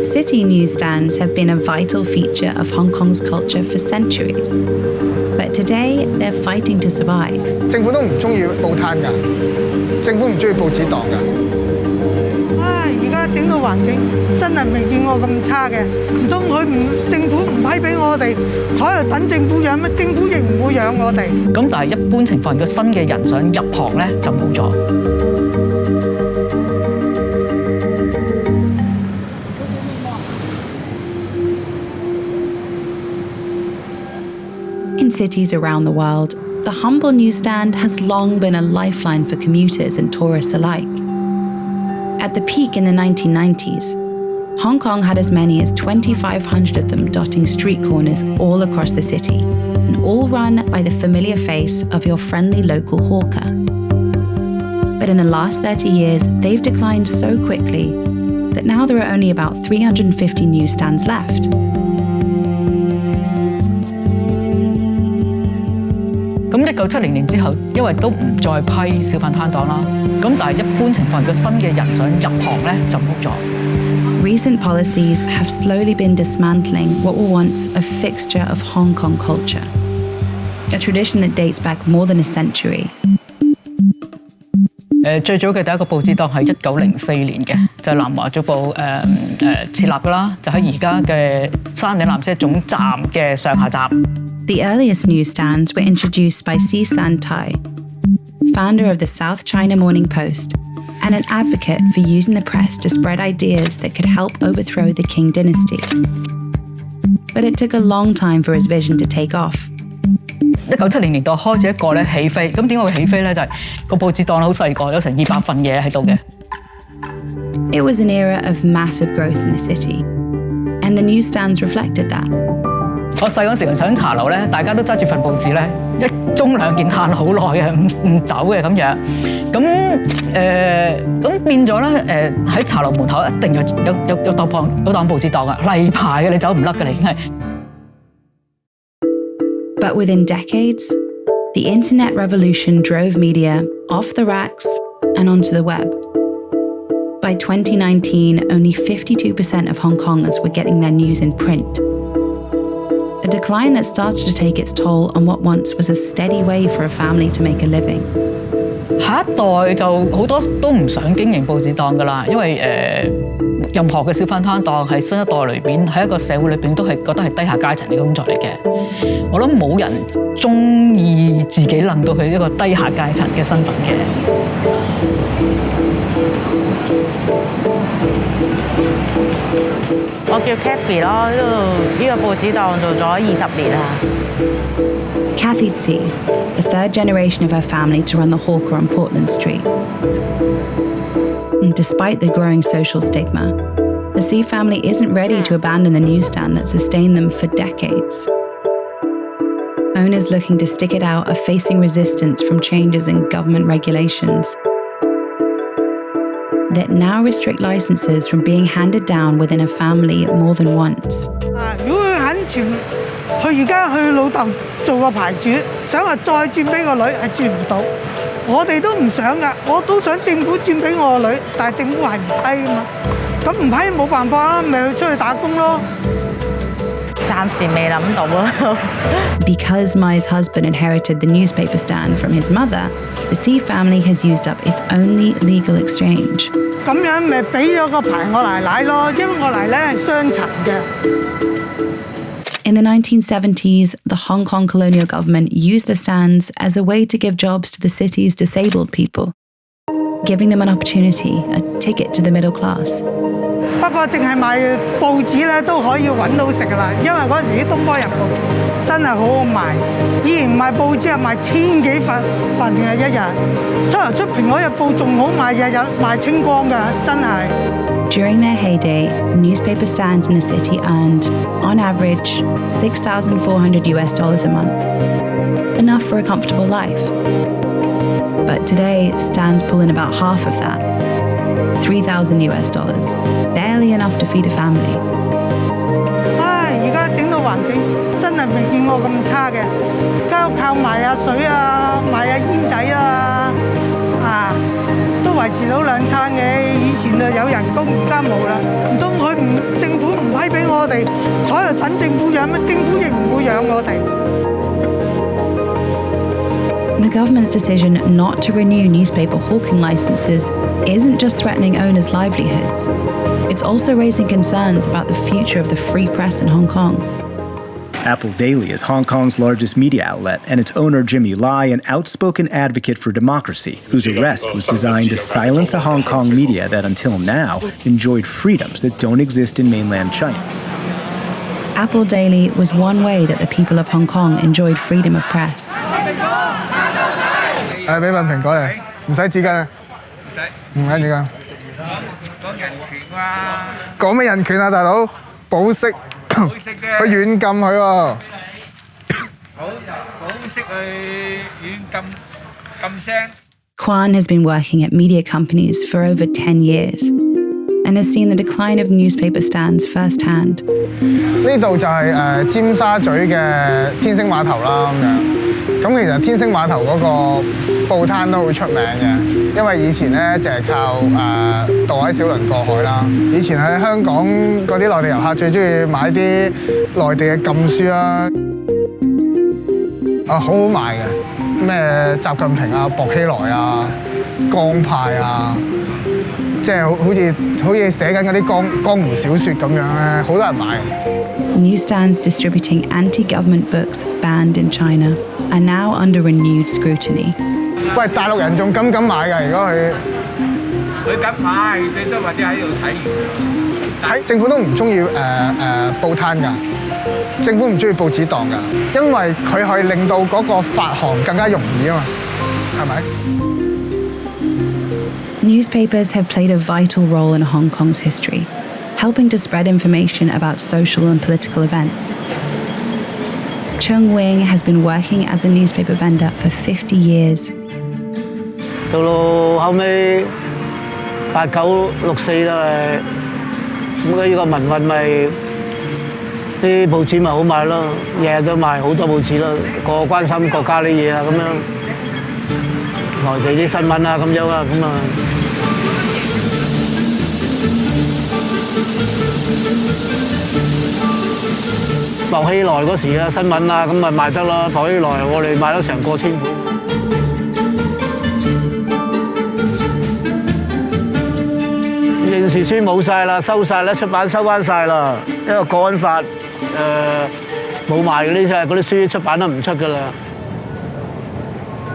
City newsstands have been a vital feature of Hong Kong's culture for centuries. But today, they're fighting to survive. 政府都唔中意報攤㗎，政府唔中意報紙檔㗎。而家整個環境真係未見過咁差嘅，唔通政府唔批俾我哋，坐喺度等政府養咩？政府亦唔會養我哋。咁但係一般情況，如果新嘅人想入行咧，就冇咗。In cities around the world, the humble newsstand has long been a lifeline for commuters and tourists alike. At the peak in the 1990s, Hong Kong had as many as 2,500 of them dotting street corners all across the city, and all run by the familiar face of your friendly local hawker. But in the last 30 years, they've declined so quickly that now there are only about 350 newsstands left. 咁1970年之後，因為都唔再批小販攤檔啦，咁但係一般情況，如果新嘅人想入行咧，就冇咗。Recent policies have slowly been dismantling what were once a fixture of Hong Kong culture, a tradition that dates back more than a century. 最早嘅第一個報紙檔係1904年嘅，就係南華早報設立㗎啦，就喺而家嘅山頂纜車總站嘅上下站。The earliest newsstands were introduced by Si San Tai, founder of the South China Morning Post, and an advocate for using the press to spread ideas that could help overthrow the Qing dynasty. But it took a long time for his vision to take off. 1970年代開始一個咧起飛，咁點解會起飛咧？就係個報紙檔好細個，有成200份嘢喺度嘅。It was an era of massive growth in the city, and the newsstands reflected that. 我細嗰時上茶樓咧，大家都揸住份報紙咧，一盅兩件嘆好耐嘅，唔走嘅咁樣。咁變咗咧喺茶樓門口一定有檔報紙檔嘅，例牌嘅，你走唔甩嘅，你已經係。But within decades, the internet revolution drove media off the racks and onto the web. By 2019, only 52% of Hong Kongers were getting their news in print. A decline that started to take its toll on what once was a steady way for a family to make a living. 下一代就好多都唔想經營報紙檔㗎啦，因為任何嘅小販攤檔喺新一代裏邊，喺一個社會裏邊都係覺得係低下階層嘅工作嚟嘅。我諗冇人中意自己諗到佢一個低下階層嘅身份嘅。我叫 Kathy 咯，呢個報紙檔做咗20年啦。Kathy Tse, the third generation of her family to run the hawker on Portland Street. And despite the growing social stigma, the Tse family isn't ready to abandon the newsstand that sustained them for decades. Owners looking to stick it out are facing resistance from changes in government regulations that now restrict licenses from being handed down within a family more than once. 如果佢肯佢而家佢老豆做個牌主，想話再轉俾個女係轉唔到。我哋都唔想㗎，我都想政府轉俾我個女，但係政府係唔批啊嘛。咁唔批冇辦法啦，咪去出去打工咯。暫時未諗到啊。Because Mai's husband inherited the newspaper stand from his mother, the Tse family has used up its only legal exchange. 咁樣咪俾咗個牌我奶奶咯，因為我奶奶係傷殘嘅。In the 1970s, the Hong Kong colonial government used the stands as a way to give jobs to the city's disabled people, giving them an opportunity, a ticket to the middle class. 不過淨係賣報紙咧都可以揾到食㗎啦，因為嗰陣時啲《東方日報》真係好好賣，以前賣報紙係賣千幾份嘅一日，出嚟出《蘋果日報》仲好賣，日日賣清光㗎，真係。During their heyday, newspaper stands in the city earned, on average, $6,400 a month, enough for a comfortable life. But today, stands pull in about half of that, $3,000, barely enough to feed a family. 而家整到環境真係未見過咁差嘅，而家靠賣下水啊，賣下煙仔啊，都維持到2餐嘅，以前就有人工，而家冇啦。唔通政府唔批俾我哋，坐喺度等政府養咩？政府亦唔會養我哋。The government's decision not to renew newspaper hawking licenses isn't just threatening owners' livelihoods, it's also raising concerns about the future of the free press in Hong Kong. Apple Daily is Hong Kong's largest media outlet, and its owner Jimmy Lai an outspoken advocate for democracy, whose arrest was designed to silence a Hong Kong media that until now enjoyed freedoms that don't exist in mainland China. Apple Daily was one way that the people of Hong Kong enjoyed freedom of press. 俾份蘋果嚟，唔使紙巾啊，唔使紙巾。講人權啊！講咩人權啊，大佬？保釋，佢軟禁佢喎。保釋去軟禁聲。Kwan has been working at media companies for over 10 years and has seen the decline of newspaper stands firsthand. 呢度就係尖沙咀嘅天星碼頭啦，咁樣。咁其實天星碼頭嗰個報攤都好出名嘅，因為以前咧就係靠渡海小輪過海啦。以前喺香港嗰啲內地遊客最中意買啲內地嘅禁書啦，好好賣嘅，咩習近平啊、薄熙來啊、江派啊，即係好似寫緊嗰啲江湖小説咁樣咧，好多人買。Newsstands distributing anti-government books banned in China are now under renewed scrutiny. 喂，大陸人仲敢買㗎？如果佢敢買，最多或者喺度睇。政府都唔中意報攤㗎，政府唔中意報紙檔㗎，因為佢可以令到嗰個發行更加容易啊嘛，係咪？ Newspapers have played a vital role in Hong Kong's history, helping to spread information about social and political events. Chung Wing has been working as a newspaper vendor for 50 years. 到後尾8964啦，咁呢個民運咪啲報紙咪好賣咯，日日都賣好多報紙咯，個個關心國家啲嘢啊咁樣，內地啲新聞啊咁樣啊咁啊。薄熙來嗰時啊，新聞啊，咁咪賣得啦。薄熙來我哋賣得成過千本。刑事書冇晒啦，收晒啦，出版收翻晒啦，因為國安法冇賣嗰啲書出版得唔出㗎啦。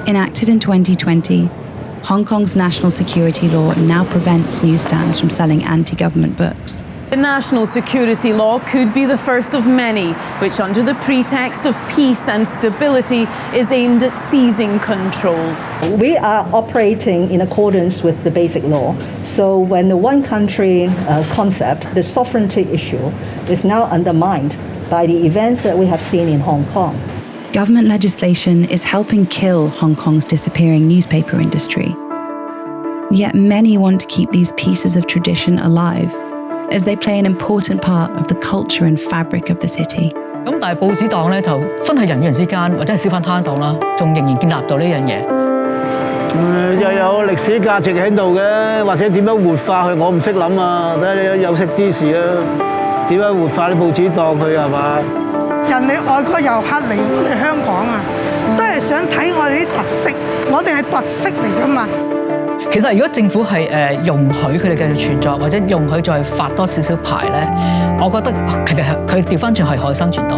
Enacted in 2020, Hong Kong's national security law now prevents newsstands from selling anti-government books. The national security law could be the first of many, which under the pretext of peace and stability is aimed at seizing control. We are operating in accordance with the basic law. So when the one country concept, the sovereignty issue, is now undermined by the events that we have seen in Hong Kong. Government legislation is helping kill Hong Kong's disappearing newspaper industry. Yet many want to keep these pieces of tradition alive, as they play an important part of the culture and fabric of the city. 咁但係報紙檔咧就真係人與人之間或者係小販攤檔啦，仲仍然建立到呢樣嘢。又有歷史價值喺度嘅，或者點樣活化佢，我唔識諗啊！睇你有識之士啊，點樣活化啲報紙檔佢係嘛？人哋外國遊客嚟我哋香港啊，都係想睇我哋啲特色，我哋係特色嚟㗎嘛。其實如果政府係容許佢哋繼續存在，或者容許再發多少少牌咧，我覺得其實佢調翻轉係可以生存到。